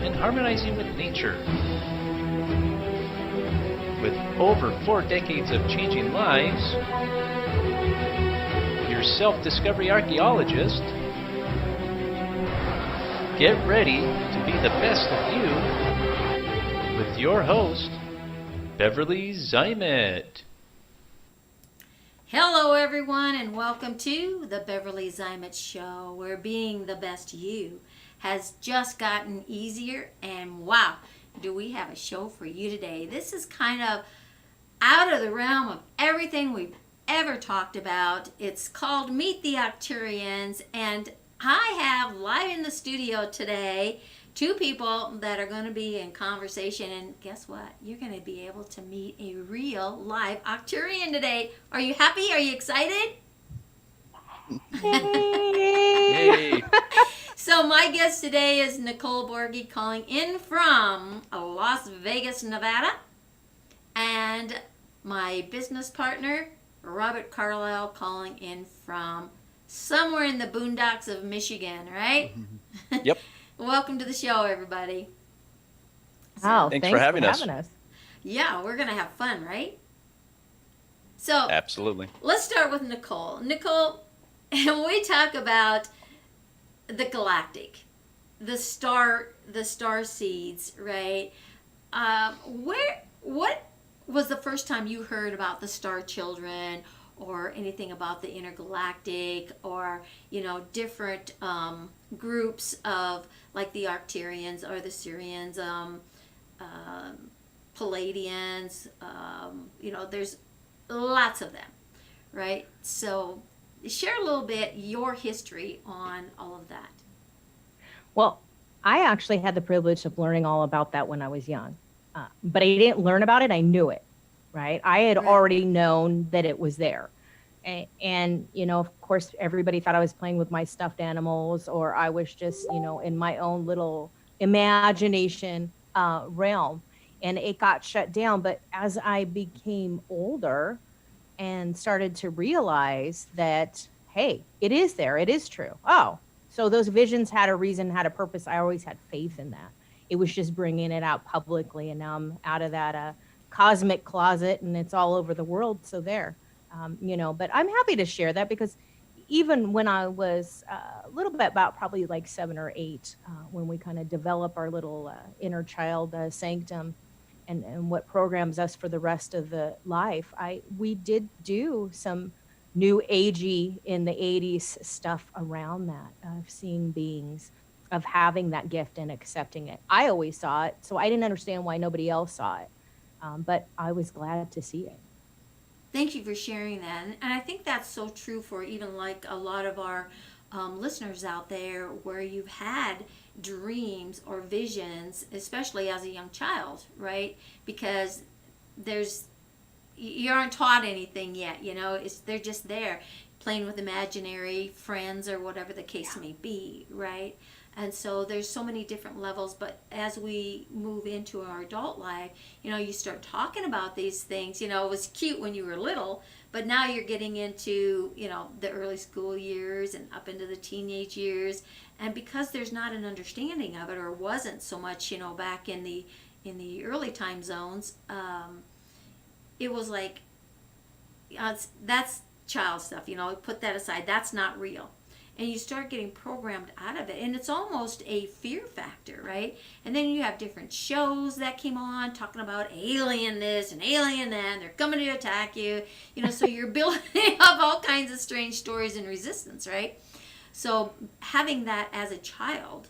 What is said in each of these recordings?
and harmonizing with nature. With over 4 decades of changing lives, your self-discovery archaeologist, get ready to be the best of you with your host, Beverly Zymet. Hello everyone and welcome to the Beverly Zymet Show, where being the best you has just gotten easier, and wow, do we have a show for you today. This is kind of out of the realm of everything we've ever talked about. It's called Meet the Arcturians, and I have live in the studio today two people that are going to be in conversation, and guess what? You're going to be able to meet a real live Arcturian today. Are you happy? Are you excited? Yay! So my guest today is Nicole Borghi, calling in from Las Vegas, Nevada, and my business partner, Robert Carlisle, calling in from somewhere in the boondocks of Michigan, right? Yep. Welcome to the show, everybody. Wow, Thanks for having us. Yeah, we're going to have fun, right? So, Absolutely. let's start with Nicole. Nicole, when we talk about the galactic, the star seeds, right? What was the first time you heard about the star children, or anything about the intergalactic, or different groups of, like, the Arcturians or the Syrians, Palladians? There's lots of them, right? So share a little bit your history on all of that. Well, I actually had the privilege of learning all about that when I was young, but I didn't learn about it. I knew it, right? I had already known that it was there. And, of course, everybody thought I was playing with my stuffed animals, or I was just, in my own little imagination realm, and it got shut down. But as I became older and started to realize that, hey, it is there, it is true. Oh, so those visions had a reason, had a purpose. I always had faith in that. It was just bringing it out publicly, and now I'm out of that cosmic closet, and it's all over the world. So there, but I'm happy to share that, because even when I was a little bit, about probably like 7 or 8, when we kind of develop our little inner child sanctum, and what programs us for the rest of the life, we did do some new agey in the 80s stuff around that, of seeing beings, of having that gift and accepting it. I always saw it, so I didn't understand why nobody else saw it, but I was glad to see it. Thank you for sharing that. And I think that's so true for even like a lot of our listeners out there, where you've had dreams or visions, especially as a young child, right? Because you aren't taught anything yet, they're just there playing with imaginary friends or whatever the case may be, right? And so there's so many different levels, but as we move into our adult life, you start talking about these things. It was cute when you were little, but now you're getting into, the early school years and up into the teenage years. And because there's not an understanding of it, or wasn't so much, back in the early time zones, it was like, that's child stuff, put that aside. That's not real. And you start getting programmed out of it, and it's almost a fear factor, right? And then you have different shows that came on talking about alien this and alien that, and they're coming to attack you, so you're building up all kinds of strange stories and resistance, right? So having that as a child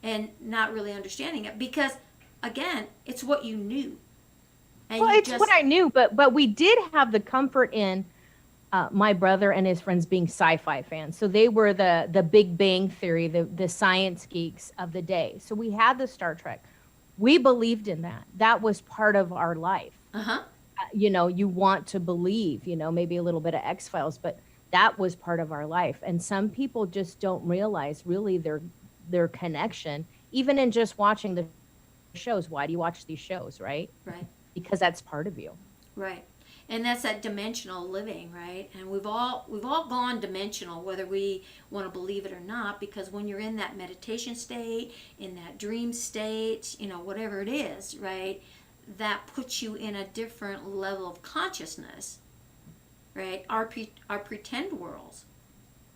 and not really understanding it, because again, it's what you knew. And well, it's what I knew, but we did have the comfort in my brother and his friends being sci-fi fans. So they were the Big Bang Theory, the science geeks of the day. So we had the Star Trek. We believed in that. That was part of our life. Uh-huh. You want to believe, maybe a little bit of X-Files, but that was part of our life. And some people just don't realize really their connection, even in just watching the shows. Why do you watch these shows, right? Right. Because that's part of you. Right. And that's that dimensional living, right? And we've all gone dimensional, whether we want to believe it or not, because when you're in that meditation state, in that dream state, whatever it is, right, that puts you in a different level of consciousness, right? Our pretend worlds,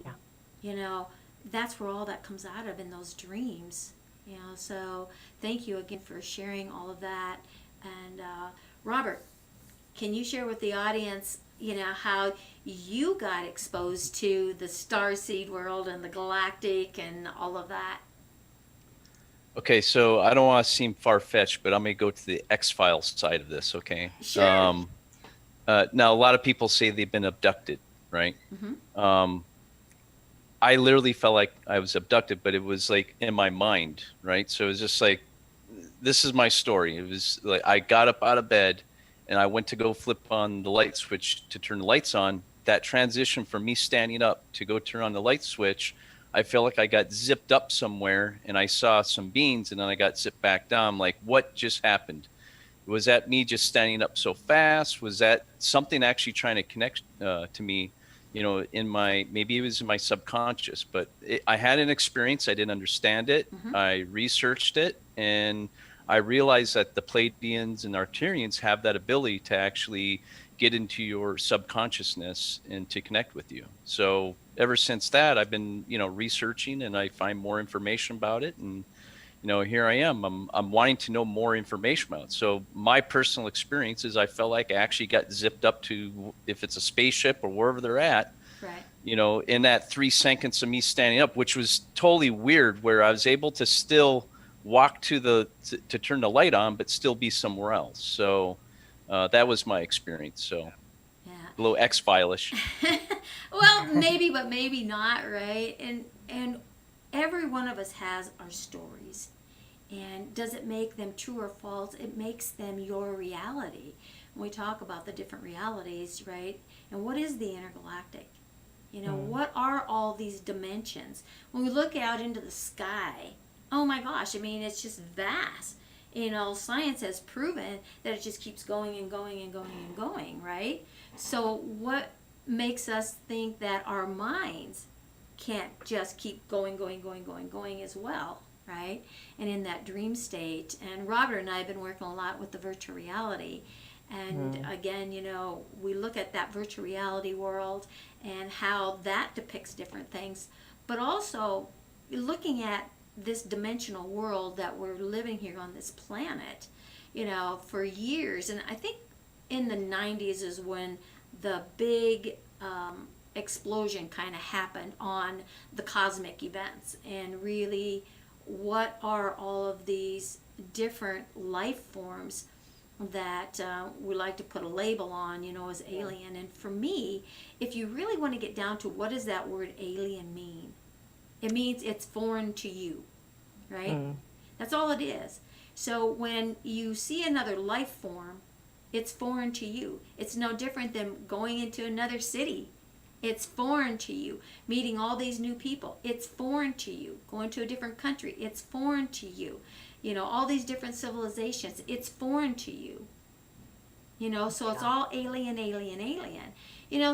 Yeah. That's where all that comes out of in those dreams. So thank you again for sharing all of that. And Robert, can you share with the audience, how you got exposed to the starseed world and the galactic and all of that? Okay, so I don't want to seem far-fetched, but I'm going to go to the X-Files side of this, okay? Sure. Now, a lot of people say they've been abducted, right? Mm-hmm. I literally felt like I was abducted, but it was like in my mind, right? So it was just like, this is my story. It was like I got up out of bed and I went to go flip on the light switch to turn the lights on. That transition from me standing up to go turn on the light switch, I felt like I got zipped up somewhere and I saw some beings and then I got zipped back down. I'm like, what just happened? Was that me just standing up so fast? Was that something actually trying to connect to me? Maybe it was in my subconscious, but I had an experience. I didn't understand it. Mm-hmm. I researched it and I realized that the Pleiadians and Arcturians have that ability to actually get into your subconsciousness and to connect with you. So ever since that, I've been, researching and I find more information about it. And, here I am. I'm wanting to know more information about it. So my personal experience is I felt like I actually got zipped up to, if it's a spaceship or wherever they're at, Right. in that 3 seconds of me standing up, which was totally weird, where I was able to still walk to turn the light on, but still be somewhere else. So that was my experience. So Yeah. a little X-File-ish. Well, maybe, but maybe not, right? And every one of us has our stories. And does it make them true or false? It makes them your reality. We talk about the different realities, right? And what is the intergalactic? What are all these dimensions? When we look out into the sky, oh my gosh, it's just vast. Science has proven that it just keeps going and going and going and going, right? So what makes us think that our minds can't just keep going as well, right? And in that dream state. And Robert and I have been working a lot with the virtual reality. And again, we look at that virtual reality world and how that depicts different things, but also looking at this dimensional world that we're living here on this planet, for years. And I think in the 90s is when the big explosion kind of happened on the cosmic events, and really what are all of these different life forms that we like to put a label on, as alien. And for me, if you really want to get down to what does that word alien mean, it means it's foreign to you, right? That's all it is. So when you see another life form, it's foreign to you. It's no different than going into another city. It's foreign to you. Meeting all these new people, it's foreign to you. Going to a different country, it's foreign to you. All these different civilizations, it's foreign to you. So it's all alien.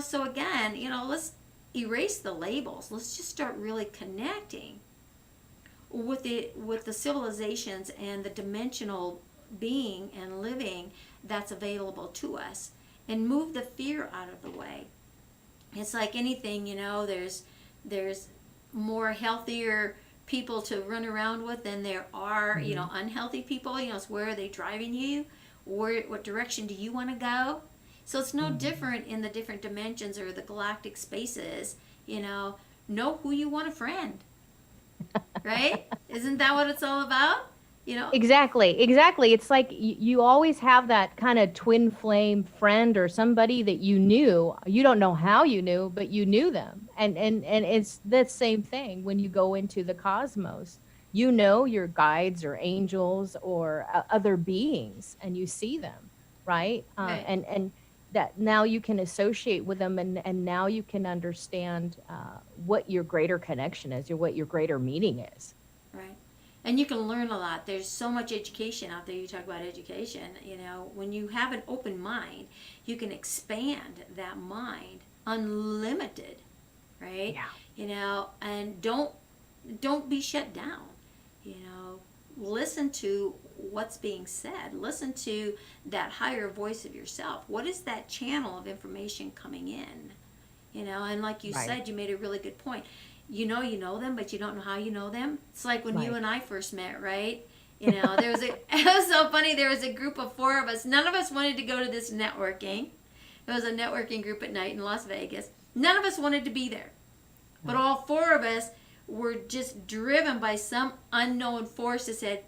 So again, let's erase the labels. Let's just start really connecting with the civilizations and the dimensional being and living that's available to us, and move the fear out of the way. It's like anything, there's more healthier people to run around with than there are, unhealthy people. It's where are they driving you? What direction do you want to go? So it's no different in the different dimensions or the galactic spaces. Know who you want to friend, right? Isn't that what it's all about? Exactly. It's like you always have that kind of twin flame friend or somebody that you knew. You don't know how you knew, but you knew them. And it's the same thing when you go into the cosmos. Your guides or angels or other beings, and you see them, right? Right. And that now you can associate with them, and now you can understand what your greater connection is, or what your greater meaning is. Right. And you can learn a lot. There's so much education out there. You talk about education, when you have an open mind, you can expand that mind unlimited, right? Yeah. And don't be shut down. Listen to what's being said. Listen to that higher voice of yourself. What is that channel of information coming in? And like you Right. said, you made a really good point. You know them, but you don't know how you know them. It's like when you Right. and I first met, right? There was it was so funny. There was a group of 4 of us. None of us wanted to go to this networking. It was a networking group at night in Las Vegas. None of us wanted to be there. But all 4 of us were just driven by some unknown force that said,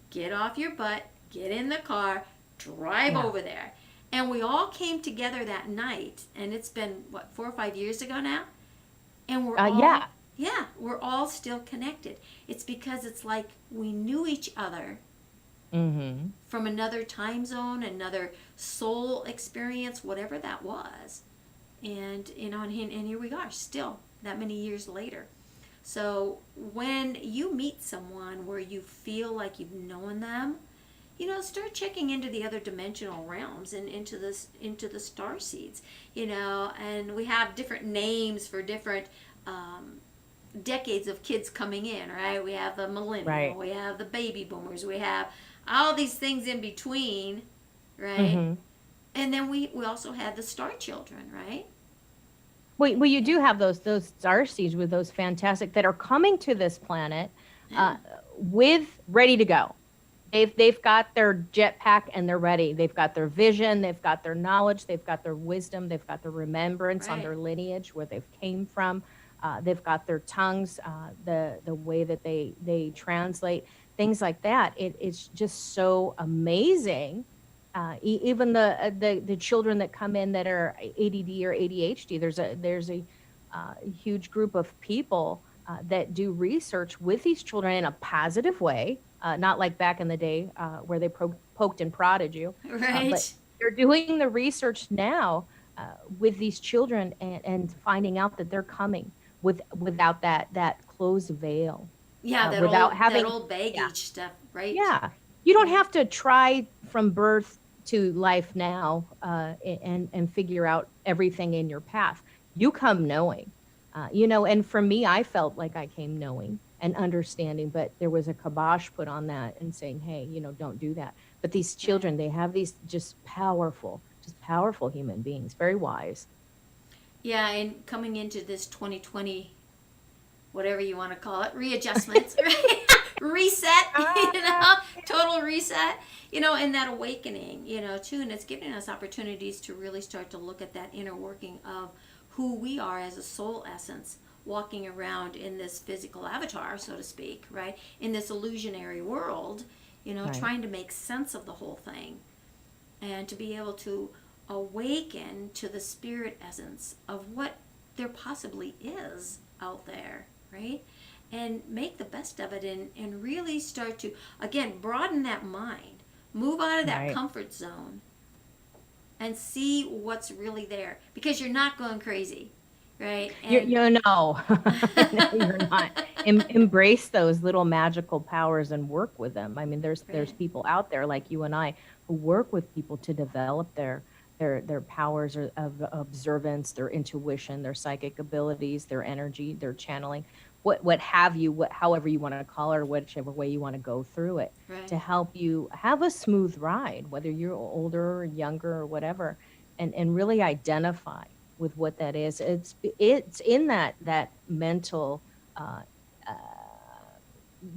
get off your butt, get in the car, drive Yeah. over there. And we all came together that night, and it's been, 4 or 5 years ago now? And Yeah. we're all still connected. It's because it's like we knew each other Mm-hmm. from another time zone, another soul experience, whatever that was. And, and here we are still that many years later. So when you meet someone where you feel like you've known them, start checking into the other dimensional realms and into the star seeds, and we have different names for different decades of kids coming in, right? We have the millennial, Right. we have the baby boomers, we have all these things in between, right? Mm-hmm. And then we also had the star children, right? Well, you do have those star seeds with those fantastic that are coming to this planet, uh, with ready to go. They've got their jetpack and they're ready. They've got their vision, they've got their knowledge, they've got their wisdom, they've got their remembrance on Right. their lineage, where they've came from. They've got their tongues, the way that they translate things like that. It's just so amazing. Even the children that come in that are ADD or ADHD, there's a huge group of people that do research with these children in a positive way, not like back in the day where they poked and prodded you, Right. but they're doing the research now with these children, and finding out that they're coming without that closed veil, Yeah, without having, that old baggage yeah. stuff, right? Yeah. You don't have to try from birth to life now, and figure out everything in your path. You come knowing, and for me, I felt like I came knowing and understanding, but there was a kibosh put on that and saying, hey, don't do that. But these children, they have these just powerful human beings, very wise. Yeah, and coming into this 2020, whatever you want to call it, readjustments, right? Reset, total reset, and that awakening, too. And it's giving us opportunities to really start to look at that inner working of who we are as a soul essence, walking around in this physical avatar, so to speak, right? In this illusionary world, Right. trying to make sense of the whole thing, and to be able to awaken to the spirit essence of what there possibly is out there, right? And make the best of it, and really start to, again, broaden that mind, move out of that Right. comfort zone, and see what's really there, because you're not going crazy, right? And You know, no, you're not. Embrace those little magical powers and work with them. I mean, there's Right. people out there like you and I who work with people to develop their powers of observance, their intuition, their psychic abilities, their energy, their channeling, what have you, however you want to call it, or whichever way you want to go through it, Right. to help you have a smooth ride, whether you're older or younger or whatever, and really identify with what that is. It's in that mental uh, uh,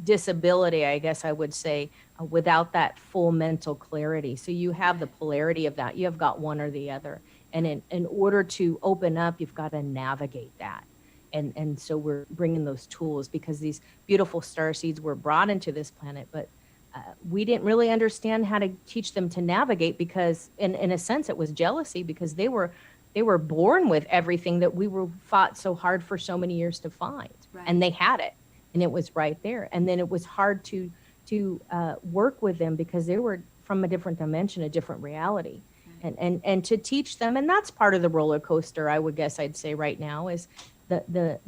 disability, I guess I would say, without that full mental clarity. So you have the polarity of that. You have got one or the other. And in order to open up, you've got to navigate that. And so we're bringing those tools, because these beautiful star seeds were brought into this planet, but we didn't really understand how to teach them to navigate, because in a sense it was jealousy, because they were born with everything that we were fought so hard for so many years to find. Right. And they had it, and it was right there. And then it was hard to work with them, because they were from a different dimension, a different reality. And to teach them, and that's part of the roller coaster, I would guess I'd say right now, is the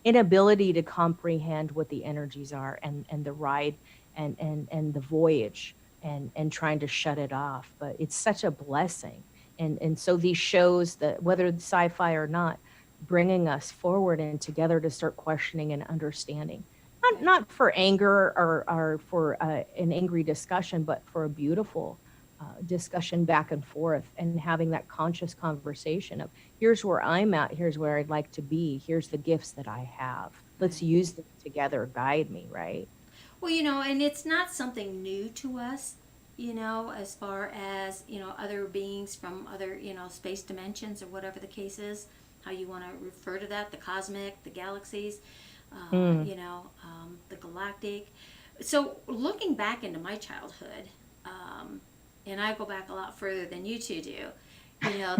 inability to comprehend what the energies are, and the ride, and the voyage, and trying to shut it off. But it's such a blessing. And so these shows, that whether it's sci-fi or not, bringing us forward and together to start questioning and understanding, Right. not for anger, or for an angry discussion, but for a beautiful discussion back and forth, and having that conscious conversation of, here's where I'm at, here's where I'd like to be, here's the gifts that I have. Let's Right. use them together, guide me, right? Well, and it's not something new to us, as far as, other beings from other, space dimensions or whatever the case is, how you want to refer to that, the cosmic, the galaxies, Mm. the galactic. So, looking back into my childhood, um, and I go back a lot further than you two do,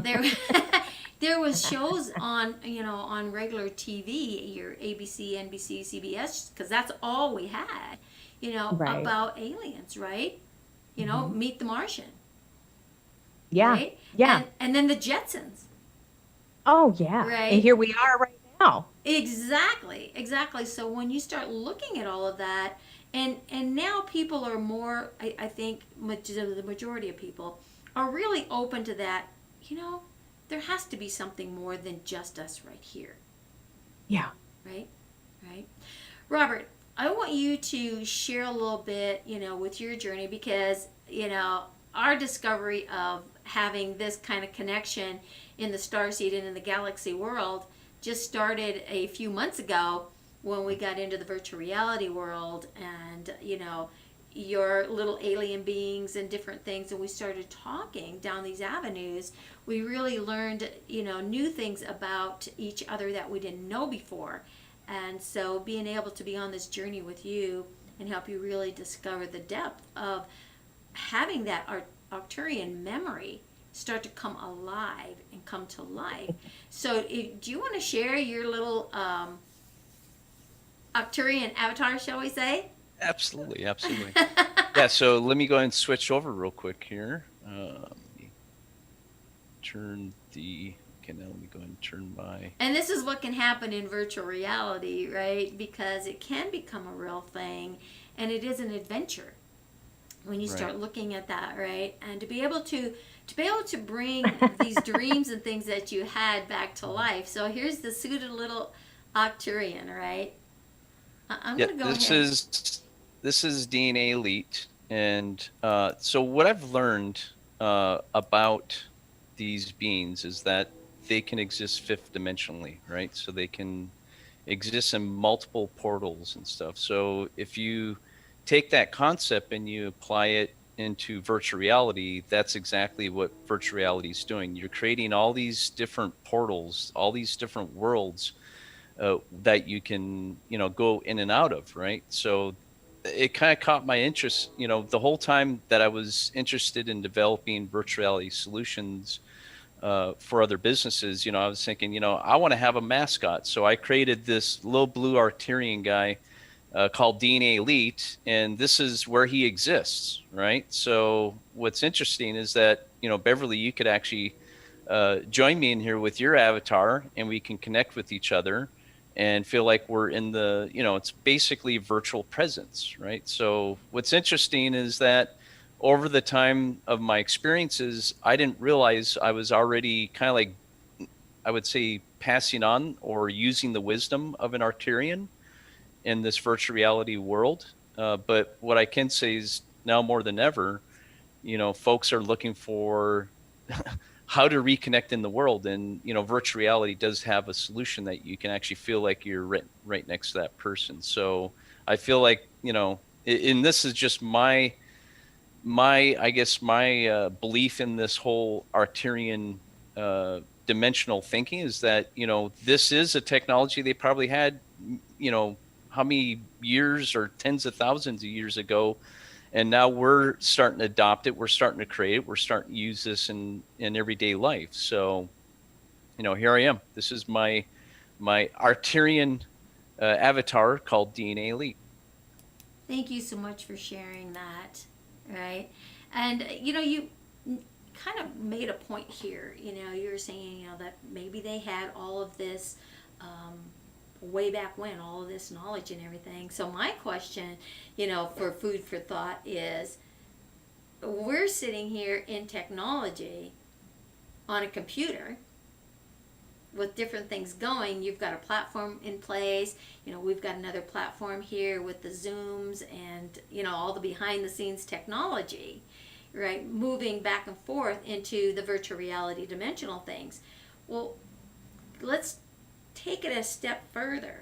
there there was shows on on regular TV, your ABC, NBC, CBS, because that's all we had, Right. about aliens, right? Hmm. Meet the Martian, Yeah. right? Yeah. And then the Jetsons, Oh, yeah. And right? here we are right now. Exactly, exactly. So when you start looking at all of that, and now people are more, I think, the majority of people are really open to that. You know, there has to be something more than just us right here, Yeah. right? Right. Robert, I want you to share a little bit, with your journey, because, our discovery of having this kind of connection in the starseed and in the galaxy world just started a few months ago when we got into the virtual reality world, and, your little alien beings and different things, and we started talking down these avenues. We really learned, new things about each other that we didn't know before. And so being able to be on this journey with you and help you really discover the depth of having that Arcturian memory start to come alive and come to life. So, do you want to share your little Arcturian avatar, shall we say? Absolutely, absolutely. Yeah, so let me go ahead and switch over real quick here. Let me turn the. Okay, now let me go ahead and turn my. And this is what can happen in virtual reality, right? Because it can become a real thing, and it is an adventure when you Right. start looking at that, right? And to be able to bring these dreams and things that you had back to life. So here's the suited little Octurian, right? I'm Yeah, gonna go this ahead. is DNA Elite, and so what I've learned about these beings is that they can exist fifth dimensionally, right? So they can exist in multiple portals and stuff. So if you take that concept and you apply it into virtual reality, that's exactly what virtual reality is doing. You're creating all these different portals, all these different worlds that you can go in and out of, right? So it kind of caught my interest, the whole time that I was interested in developing virtual reality solutions for other businesses. I was thinking, I want to have a mascot, so I created this little blue Arcturian guy called DNA Elite, and this is where he exists, right? So what's interesting is that Beverly, you could actually join me in here with your avatar, and we can connect with each other and feel like we're in the, it's basically virtual presence, right? So what's interesting is that over the time of my experiences, I didn't realize I was already kind of like, I would say, passing on or using the wisdom of an Arcturian in this virtual reality world. But what I can say is now more than ever, folks are looking for how to reconnect in the world, and virtual reality does have a solution that you can actually feel like you're right next to that person. So I feel like and this is just my I guess my belief in this whole Arcturian dimensional thinking is that this is a technology they probably had how many years or tens of thousands of years ago, and now we're starting to adopt it, we're starting to create it, we're starting to use this in everyday life. So here I am. This is my Arcturian avatar called DNA Elite. Thank you so much for sharing that, right? And you kind of made a point here. You were saying, that maybe they had all of this um, way back when, all of this knowledge and everything. So my question, for food for thought is, we're sitting here in technology on a computer with different things going. You've got a platform in place. We've got another platform here with the Zooms and, all the behind the scenes technology, right? Moving back and forth into the virtual reality dimensional things. Well, let's take it a step further.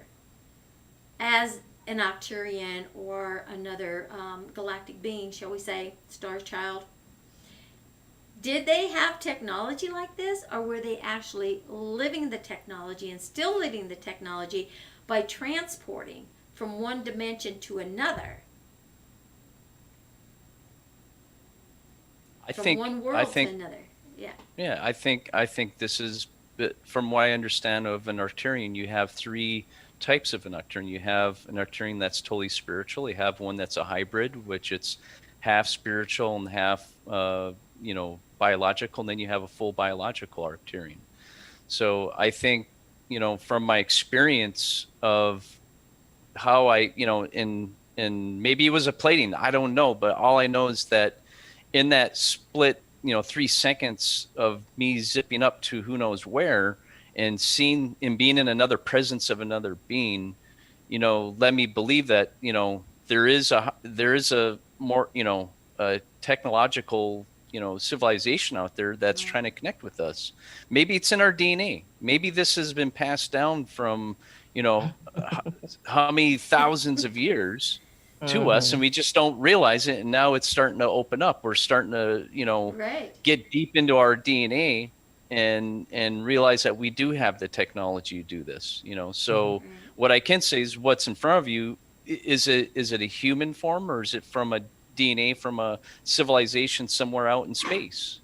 As an Arcturian or another galactic being, shall we say, Star Child, did they have technology like this, or were they actually living the technology and still living the technology by transporting from one dimension to another? From one world to another. Yeah. Yeah, I think this is, from what I understand of an Arcturian, you have three types of an Arcturian. You have an Arcturian that's totally spiritual. You have one that's a hybrid, which it's half spiritual and half biological, and then you have a full biological Arcturian. So I think, from my experience of how and maybe it was a plating, I don't know, but all I know is that in that split, 3 seconds of me zipping up to who knows where and seeing and being in another presence of another being, let me believe that, there is a more, a technological, civilization out there that's trying to connect with us. Maybe it's in our DNA. Maybe this has been passed down from, how many thousands of years to us, and we just don't realize it. And now it's starting to open up. We're starting to, Right. get deep into our DNA and realize that we do have the technology to do this. So what I can say is, what's in front of you, is it a human form, or is it from a DNA from a civilization somewhere out in space?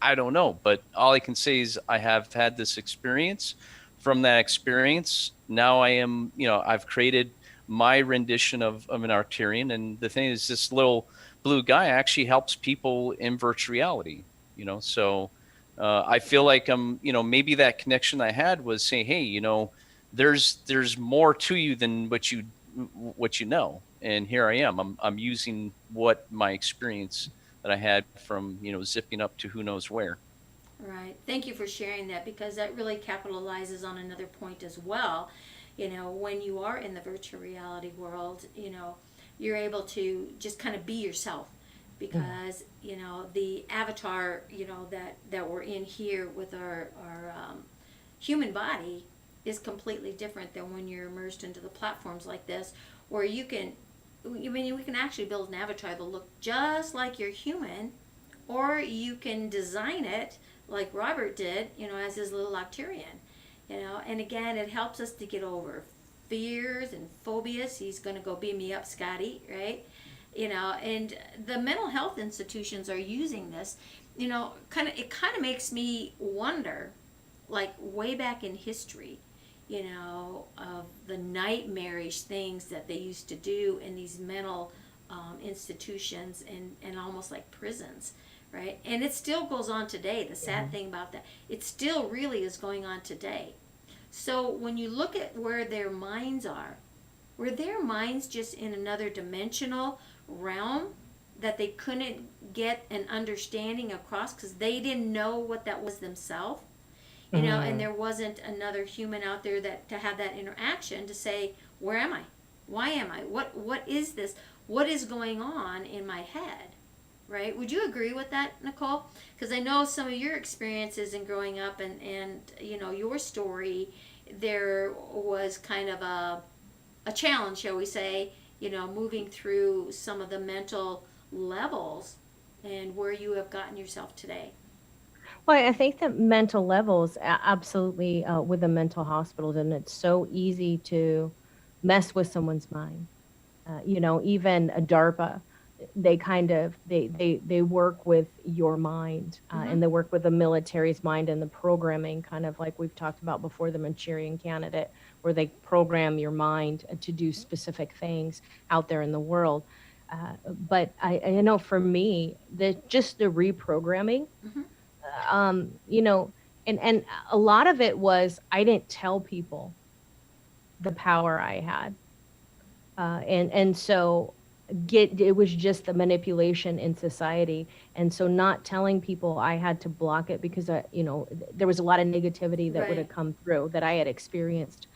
I don't know, but all I can say is I have had this experience. From that experience, now I am, I've created my rendition of an Arcturian. And the thing is, this little blue guy actually helps people in virtual reality, so I feel like maybe that connection I had was saying, hey, there's more to you than what you know. And here I am. I'm using what my experience that I had from, zipping up to who knows where. Right. Thank you for sharing that, because that really capitalizes on another point as well. When you are in the virtual reality world, you're able to just kind of be yourself, because, the avatar, that we're in here with our human body is completely different than when you're immersed into the platforms like this, where we can actually build an avatar that'll look just like your human, or you can design it like Robert did, as his little Arcturian, and again, it helps us to get over fears and phobias. He's going to go beam me up, Scotty, right? And the mental health institutions are using this, it kind of makes me wonder, like way back in history, of the nightmarish things that they used to do in these mental institutions and almost like prisons, right? And it still goes on today. The sad thing about that, it still really is going on today. So when you look at where their minds are, were their minds just in another dimensional realm that they couldn't get an understanding across because they didn't know what that was themselves? And there wasn't another human out there that to have that interaction to say, where am I? Why am I? What is this? What is going on in my head? Right? Would you agree with that, Nicole? Because I know some of your experiences in growing up and your story, there was kind of a challenge, shall we say, moving through some of the mental levels and where you have gotten yourself today. Well, I think that mental levels, absolutely, with the mental hospitals, and it's so easy to mess with someone's mind. Even a DARPA, they kind of they work with your mind, and they work with the military's mind and the programming, kind of like we've talked about before, the Manchurian Candidate, where they program your mind to do specific things out there in the world. But I know for me, just the reprogramming, and a lot of it was I didn't tell people the power I had. And so it was just the manipulation in society. And so not telling people, I had to block it because there was a lot of negativity that would have Right. come through that I had experienced,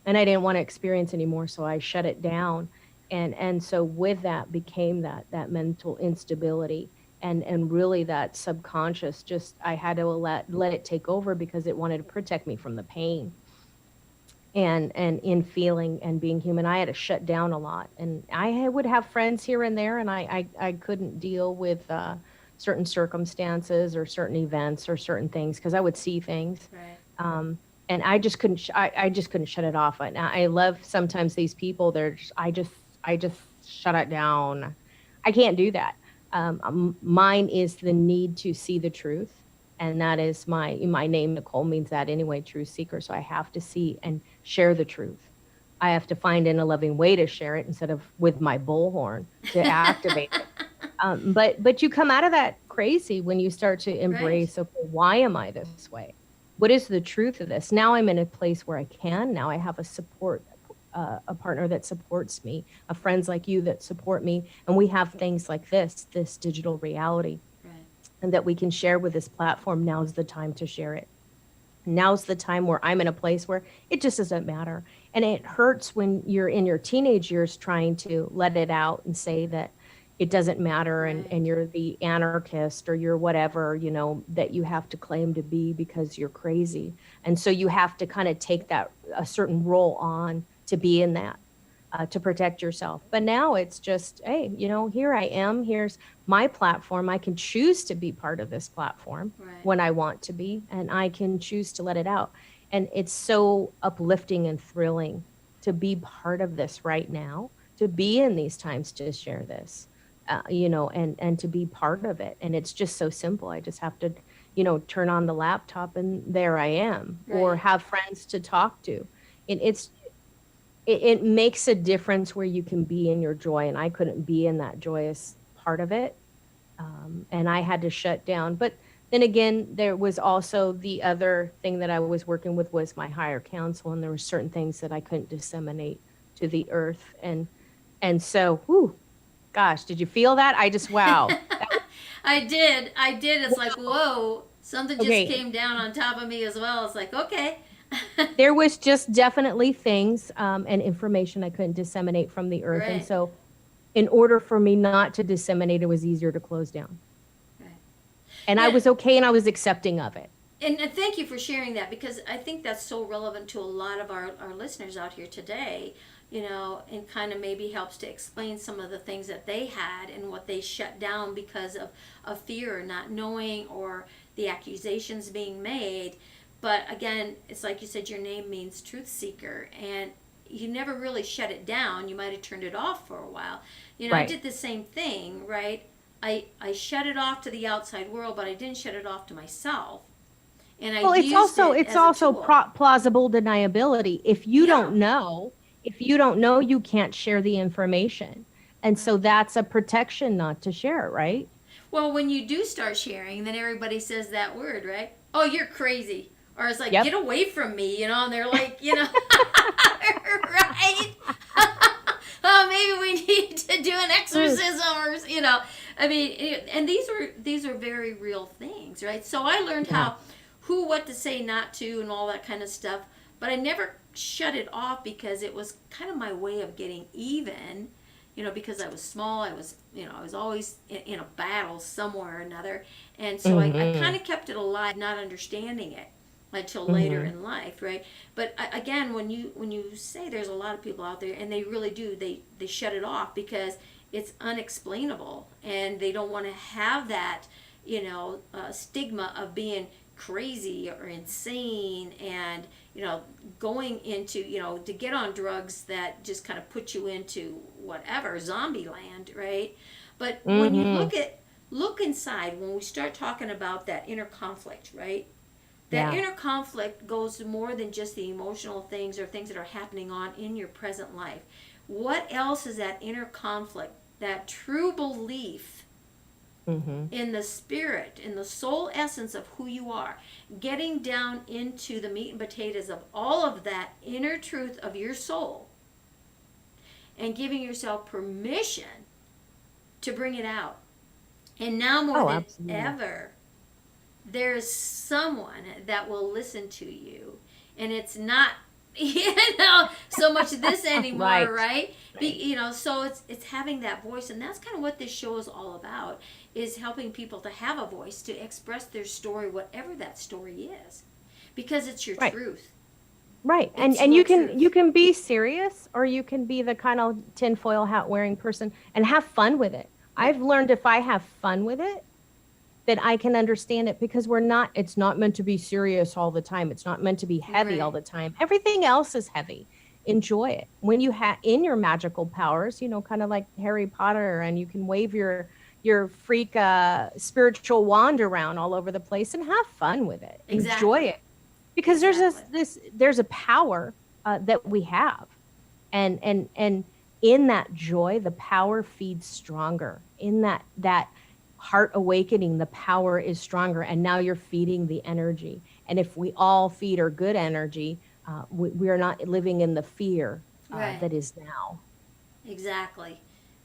and I didn't want to experience anymore. So I shut it down. And so with that became that mental instability, and really that subconscious, just I had to let it take over because it wanted to protect me from the pain and in feeling and being human. I had to shut down a lot, and would have friends here and there, and I couldn't deal with certain circumstances or certain events or certain things because I would see things, Right. um, and I just couldn't I just couldn't shut it off. And I love sometimes these people, I just shut it down. I can't do that. Mine is the need to see the truth, and that is my name. Nicole means that anyway, truth seeker. So I have to see and share the truth. I have to find in a loving way to share it instead of with my bullhorn to activate it. But you come out of that crazy when you start to Right. embrace, okay, why am I this way? What is the truth of this? Now I'm in a place where I can. Now I have a partner that supports me, a friends like you that support me, and we have things like this digital reality, Right. and that we can share with this platform. Now's the time to share it. Now's the time where I'm in a place where it just doesn't matter. And it hurts when you're in your teenage years trying to let it out and say that it doesn't matter, and Right. you're the anarchist or you're whatever, that you have to claim to be because you're crazy. And so you have to kind of take that a certain role on to be in that, to protect yourself. But now it's just, hey, here I am. Here's my platform. I can choose to be part of this platform Right. when I want to be, and I can choose to let it out. And it's so uplifting and thrilling to be part of this right now, to be in these times to share this, and to be part of it. And it's just so simple. I just have to, turn on the laptop and there I am, or Right. have friends to talk to. And it makes a difference where you can be in your joy, and I couldn't be in that joyous part of it, and I had to shut down. But then again, there was also the other thing that I was working with was my higher counsel, and there were certain things that I couldn't disseminate to the earth, and so, whew, gosh, did you feel that? I just wow. I did. I did. It's like, whoa, something just Okay, came down on top of me as well. It's like, okay. there was just definitely things, and information I couldn't disseminate from the earth, and Right. so in order for me not to disseminate, it was easier to close down. Right. And I Yeah. was okay and I was accepting of it. And thank you for sharing that, because I think that's so relevant to a lot of our listeners out here today, and kind of maybe helps to explain some of the things that they had and what they shut down because of fear or not knowing, or the accusations being made. But again, it's like you said, your name means truth seeker, and you never really shut it down. You might have turned it off for a while. I Right. did the same thing, right? I shut it off to the outside world, but I didn't shut it off to myself, and I Well, it's used also it it's as a also tool. plausible deniability. Yeah. If you don't know, you can't share the information. And so Right. that's a protection not to share, right? Well, when you do start sharing, then everybody says that word, right? Oh, you're crazy. Or it's like, get Yep. away from me, and they're like, right? Oh, maybe we need to do an Mm. exorcism, or, I mean, and these are very real things, right? So I learned Yeah. what to say, not to, and all that kind of stuff. But I never shut it off because it was kind of my way of getting even. Because I was small, I was always in a battle somewhere or another, and so I kind Mhm. of kept it alive, not understanding it until later Mhm. in life, right? But again, when you say there's a lot of people out there, and they really do, they shut it off because it's unexplainable, and they don't want to have that, stigma of being crazy or insane, and going into, to get on drugs that just kind of put you into whatever zombie land, right? But when you Mhm. look inside, when we start talking about that inner conflict, right? That Yeah. inner conflict goes to more than just the emotional things or things that are happening on in your present life. What else is that inner conflict? That true belief Mm-hmm. in the spirit, in the soul essence of who you are, getting down into the meat and potatoes of all of that inner truth of your soul, and giving yourself permission to bring it out. And now more Oh, than absolutely. ever, there's someone that will listen to you. And it's not, so much of this anymore, Right. right? Right. So it's having that voice. And that's kind of what this show is all about, is helping people to have a voice, to express their story, whatever that story is. Because it's your Right. truth. Right. It's And your you truth. can be serious, or you can be the kind of tinfoil hat wearing person and have fun with it. Right. I've learned if I have fun with it, that I can understand it, because it's not meant to be serious all the time. It's not meant to be heavy all Right. the time. Everything else is heavy. Enjoy it. When you have in your magical powers, kind of like Harry Potter, and you can wave your freak spiritual wand around all over the place and have fun with it. Enjoy Exactly. it, because Exactly. there's a power that we have, and in that joy, the power feeds stronger. In that heart awakening, the power is stronger, and now you're feeding the energy. And if we all feed our good energy, we are not living in the fear Right. that is now. Exactly.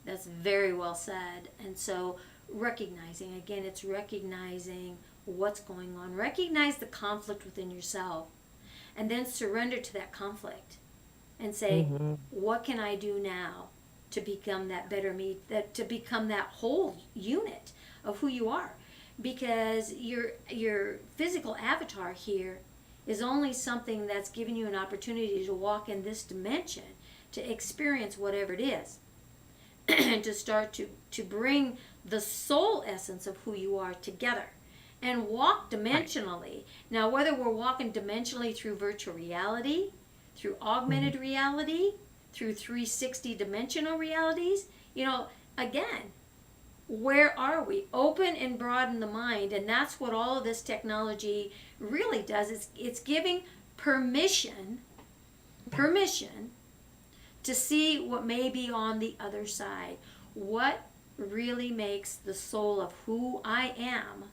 That's very well said. And so, recognizing, again, it's recognizing what's going on. Recognize the conflict within yourself, and then surrender to that conflict and say, Hmm. what can I do now to become that better me, to become that whole unit of who you are? Because your physical avatar here is only something that's giving you an opportunity to walk in this dimension, to experience whatever it is, and to start to bring the soul essence of who you are together and walk Right. dimensionally. Now, whether we're walking dimensionally through virtual reality, through Hmm. augmented reality, through 360 dimensional realities, again, where are we? Open and broaden the mind, and that's what all of this technology really does. It's giving permission, permission to see what may be on the other side. What really makes the soul of who I am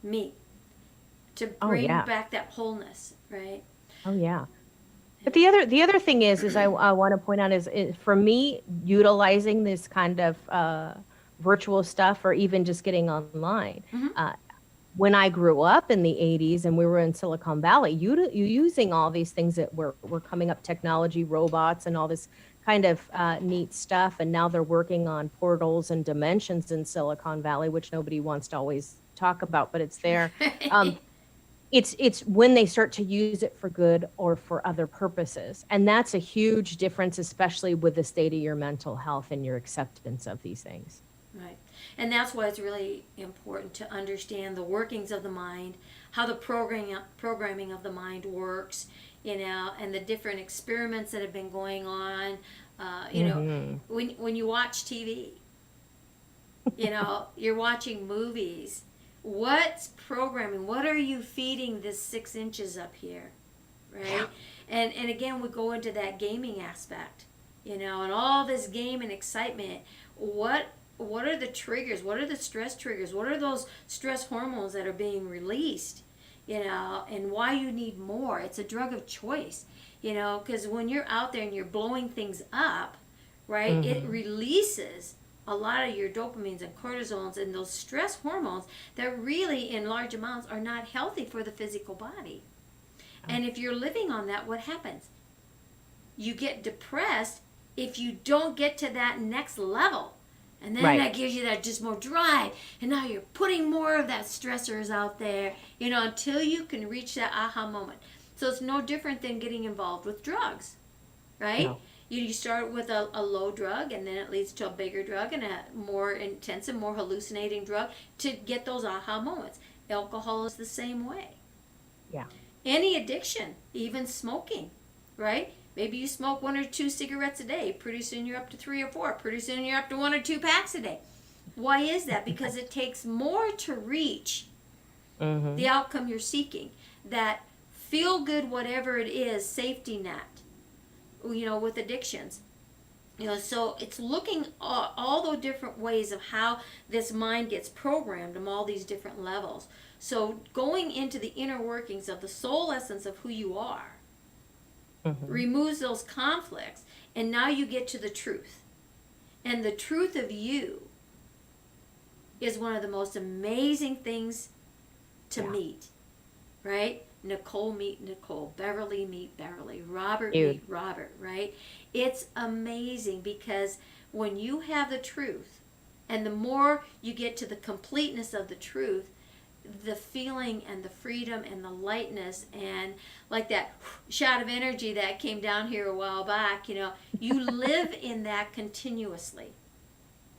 me, to Oh bring yeah. back that wholeness, right? Oh yeah. But the other thing is I want to point out is for me, utilizing this kind of virtual stuff, or even just getting online. Mm-hmm. Uh, when I grew up in the 80s and we were in Silicon Valley, you using all these things that were coming up, technology, robots, and all this kind of neat stuff. And now they're working on portals and dimensions in Silicon Valley, which nobody wants to always talk about, but it's there. Um, it's when they start to use it for good or for other purposes, and that's a huge difference, especially with the state of your mental health and your acceptance of these things. Right. And that's why it's really important to understand the workings of the mind, how the programming of the mind works, and the different experiments that have been going on. Hmm. When you watch TV, you're watching movies. What's programming? What are you feeding this 6 inches up here, Yeah. right? And again, we go into that gaming aspect, and all this game and excitement. What what are the triggers? What are the stress triggers? What are those stress hormones that are being released? And why you need more? It's a drug of choice, because when you're out there and you're blowing things up, right, it Hmm. releases a lot of your dopamines and cortisols and those stress hormones that really, in large amounts, are not healthy for the physical body. Oh. And if you're living on that, what happens? You get depressed if you don't get to that next level. And then Right. that gives you that just more drive. And now you're putting more of that stressors out there, until you can reach that aha moment. So it's no different than getting involved with drugs, right? No. You start with a low drug, and then it leads to a bigger drug and a more intensive, more hallucinating drug to get those aha moments. Alcohol is the same way. Yeah. Any addiction, even smoking, right? Maybe you smoke 1 or 2 cigarettes a day. Pretty soon you're up to 3 or 4. Pretty soon you're up to 1 or 2 packs a day. Why is that? Because it takes more to reach the Hmm. outcome you're seeking. That feel good, whatever it is, safety net, with addictions. So it's looking all the different ways of how this mind gets programmed on all these different levels. So going into the inner workings of the soul essence of who you are Hmm. removes those conflicts, and now you get to the truth. And the truth of you is one of the most amazing things to Yeah. meet, right? Nicole meet Nicole, Beverly meet Beverly, Robert Dude. meet Robert, right? It's amazing because when you have the truth, and the more you get to the completeness of the truth, the feeling and the freedom and the lightness and like that shot of energy that came down here a while back, you live in that continuously,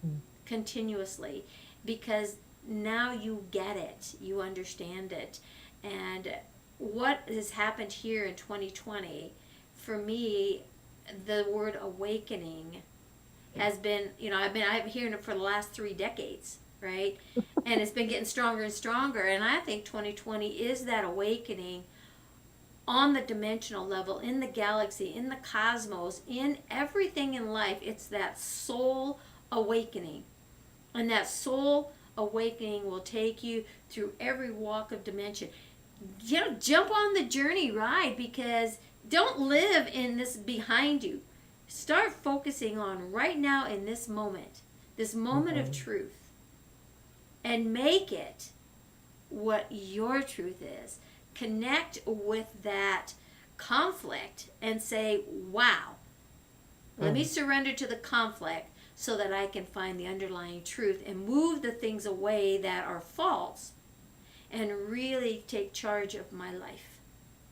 Mm. continuously, because now you get it, you understand it. And what has happened here in 2020, for me, the word awakening has been, I've been hearing it for the last 3 decades, right? And it's been getting stronger and stronger. And I think 2020 is that awakening on the dimensional level, in the galaxy, in the cosmos, in everything in life. It's that soul awakening. And that soul awakening will take you through every walk of dimension. Jump on the journey ride, because don't live in this behind you. Start focusing on right now in this moment of Hmm. truth, and make it what your truth is. Connect with that conflict and say, wow, let me Mm. surrender to the conflict so that I can find the underlying truth and move the things away that are false, and really take charge of my life,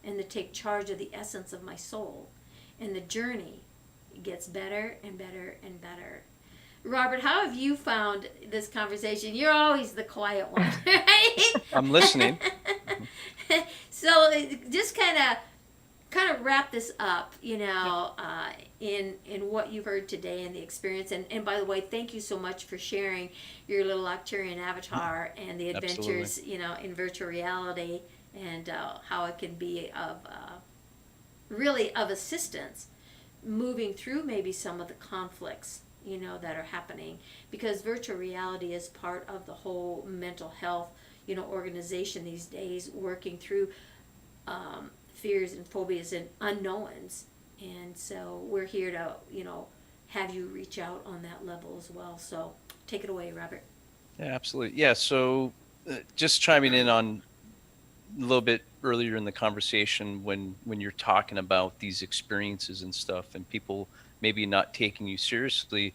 and to take charge of the essence of my soul. And the journey gets better and better and better. Robert, how have you found this conversation? You're always the quiet one, right? I'm listening. So just kind of wrap this up, Yep. in what you've heard today and the experience. And by the way, thank you so much for sharing your little Arcturian avatar and the Absolutely. adventures, in virtual reality, and how it can be of really of assistance moving through maybe some of the conflicts, that are happening, because virtual reality is part of the whole mental health, organization these days, working through fears and phobias and unknowns. And so we're here to, have you reach out on that level as well. So take it away, Robert. Yeah, absolutely. Yeah. So, just chiming in on a little bit earlier in the conversation, when you're talking about these experiences and stuff, and people maybe not taking you seriously,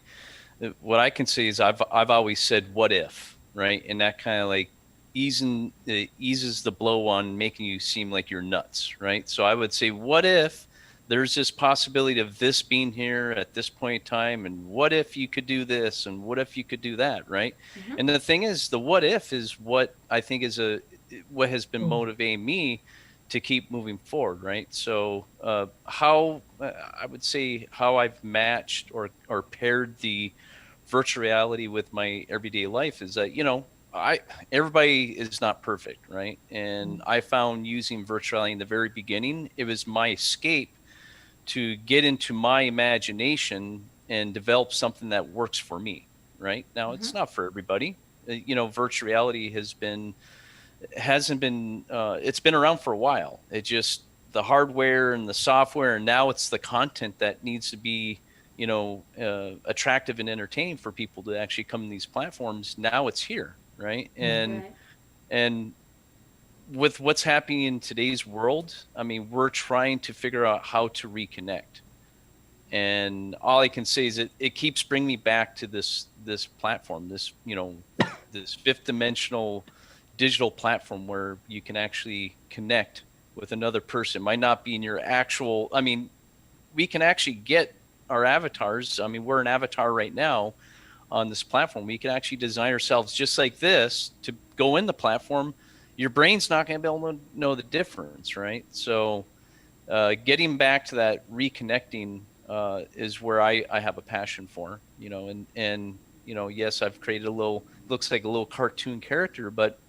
what I can say is I've always said, "What if?" Right, and that kind of like eases the blow on making you seem like you're nuts, right? So I would say, "What if there's this possibility of this being here at this point in time, and what if you could do this, and what if you could do that?" Right? Mm-hmm. And the thing is, the what if is what I think is what has been Mm. motivating me to keep moving forward, right? So, how I would say how I've matched or paired the virtual reality with my everyday life is that, I everybody is not perfect, right? And Mm. I found using virtual reality in the very beginning, it was my escape to get into my imagination and develop something that works for me. Right now, Mm-hmm. it's not for everybody. Virtual reality hasn't been it's been around for a while. It just the hardware and the software, and now it's the content that needs to be attractive and entertaining for people to actually come to these platforms. Now it's here, right? Mm. Right. And with what's happening in today's world, I mean, we're trying to figure out how to reconnect. And all I can say is it keeps bringing me back to this platform, this fifth dimensional digital platform where you can actually connect with another person. It might not be in your actual, I mean, we can actually get our avatars. I mean, we're an avatar right now on this platform. We can actually design ourselves just like this to go in the platform. Your brain's not going to be able to know the difference, right? So, getting back to that reconnecting is where I have a passion for, and yes, I've created a little, looks like a little cartoon character, but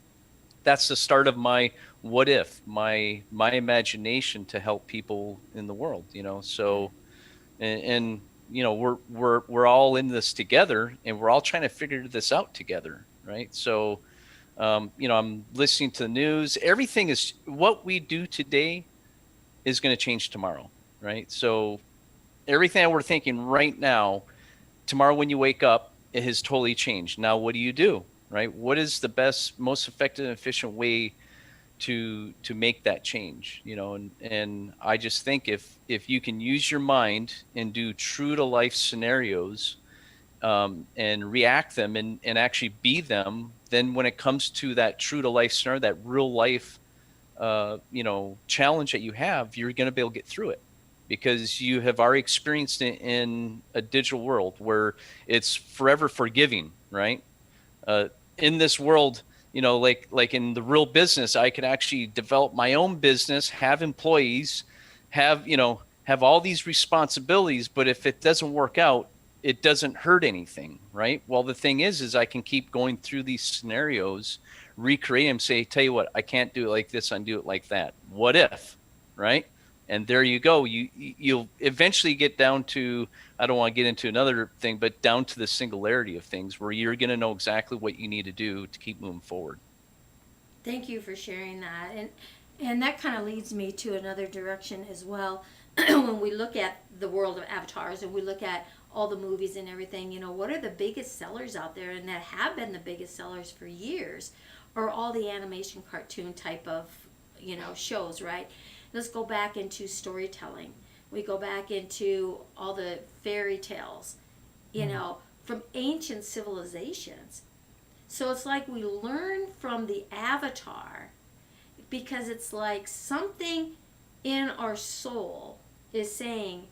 that's the start of my what if, my imagination to help people in the world. Right. So, and we're all in this together, and we're all trying to figure this out together, right? So I'm listening to the news. Everything is what we do today is going to change tomorrow, right? So everything that we're thinking right now, tomorrow when you wake up, it has totally changed. Now, what do? Right? What is the best, most effective and efficient way to make that change? And I just think if you can use your mind and do true to life scenarios, and react them and actually be them, then when it comes to that true to life scenario, that real life challenge that you have, you're going to be able to get through it because you have already experienced it in a digital world where it's forever forgiving, right? In this world, like in the real business, I could actually develop my own business, have employees, have all these responsibilities, but if it doesn't work out, it doesn't hurt anything, right? Well, the thing is I can keep going through these scenarios, recreate them, say, tell you what, I can't do it like this, I can do it like that. What if, right? And there you go. You'll eventually get down to, I don't want to get into another thing, but down to the singularity of things where you're going to know exactly what you need to do to keep moving forward. Thank you for sharing that. And that kind of leads me to another direction as well. When we look at the world of avatars and we look at all the movies and everything, what are the biggest sellers out there and that have been the biggest sellers for years are all the animation cartoon type of, shows, right? Let's go back into storytelling. We go back into all the fairy tales, from ancient civilizations. So it's like we learn from the avatar because it's like something in our soul is saying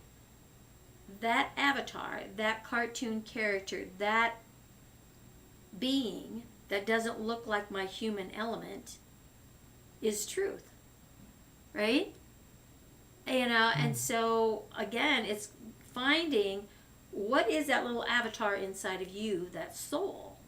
that avatar, that cartoon character, that being that doesn't look like my human element is truth, right? And so again, it's finding what is that little avatar inside of you, that soul,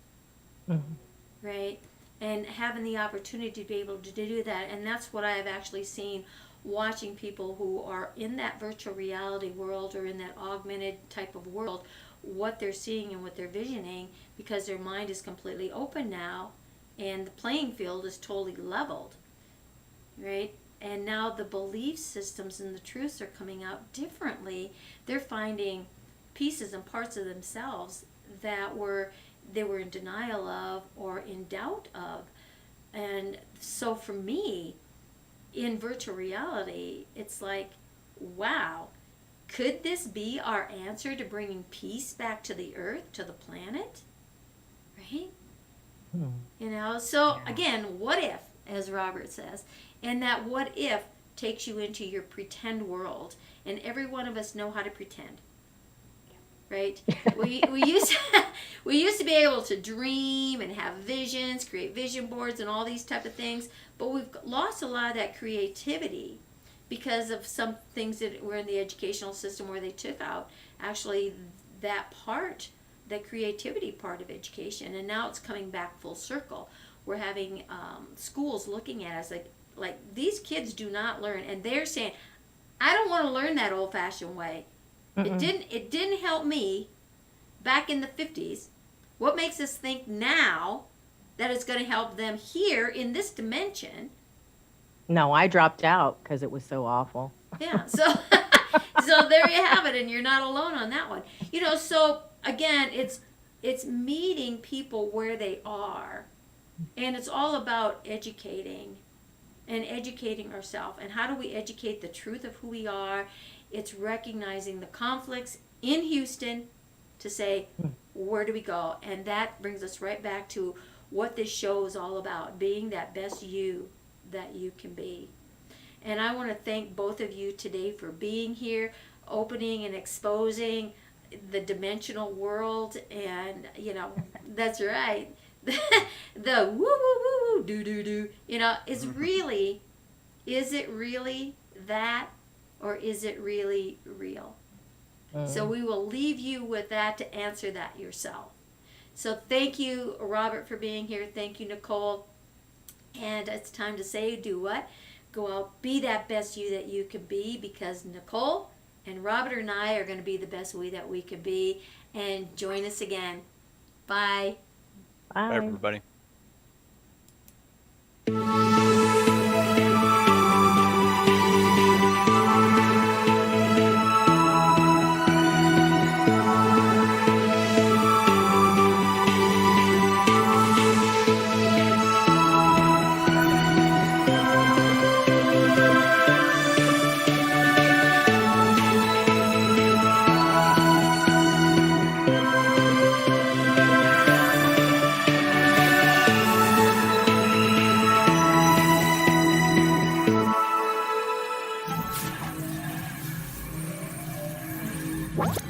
right? And having the opportunity to be able to do that. And that's what I have actually seen watching people who are in that virtual reality world or in that augmented type of world, what they're seeing and what they're visioning, because their mind is completely open now and the playing field is totally leveled, right? And now the belief systems and the truths are coming out differently. They're finding pieces and parts of themselves that they were in denial of or in doubt of. And so for me, in virtual reality, it's like, wow, could this be our answer to bringing peace back to the earth, to the planet? Right? So again, what if, as Robert says, and that what if takes you into your pretend world, and every one of us know how to pretend. Right? we used to be able to dream and have visions, create vision boards and all these type of things, but we've lost a lot of that creativity because of some things that were in the educational system where they took out actually that part, that creativity part of education, and now it's coming back full circle. We're having schools looking at us like these kids do not learn, and they're saying, I don't want to learn that old-fashioned way. It didn't help me back in the 50s. What makes us think now that it's going to help them here in this dimension? No, I dropped out because it was so awful. Yeah, so so there you have it, and you're not alone on that one. So again, it's meeting people where they are, and it's all about educating ourselves. And how do we educate the truth of who we are? It's recognizing the conflicts in Houston to say, where do we go? And that brings us right back to what this show is all about, being that best you that you can be. And I want to thank both of you today for being here, opening and exposing the dimensional world. And, that's right. The woo, woo, woo, woo, do, do, do. Is it really that? Or is it really real? So we will leave you with that to answer that yourself. So thank you, Robert, for being here. Thank you, Nicole. And it's time to say, do what? Go out, be that best you that you can be, because Nicole, And Robert and I are going to be the best we that we could be. And join us again. Bye. Bye, Bye. everybody.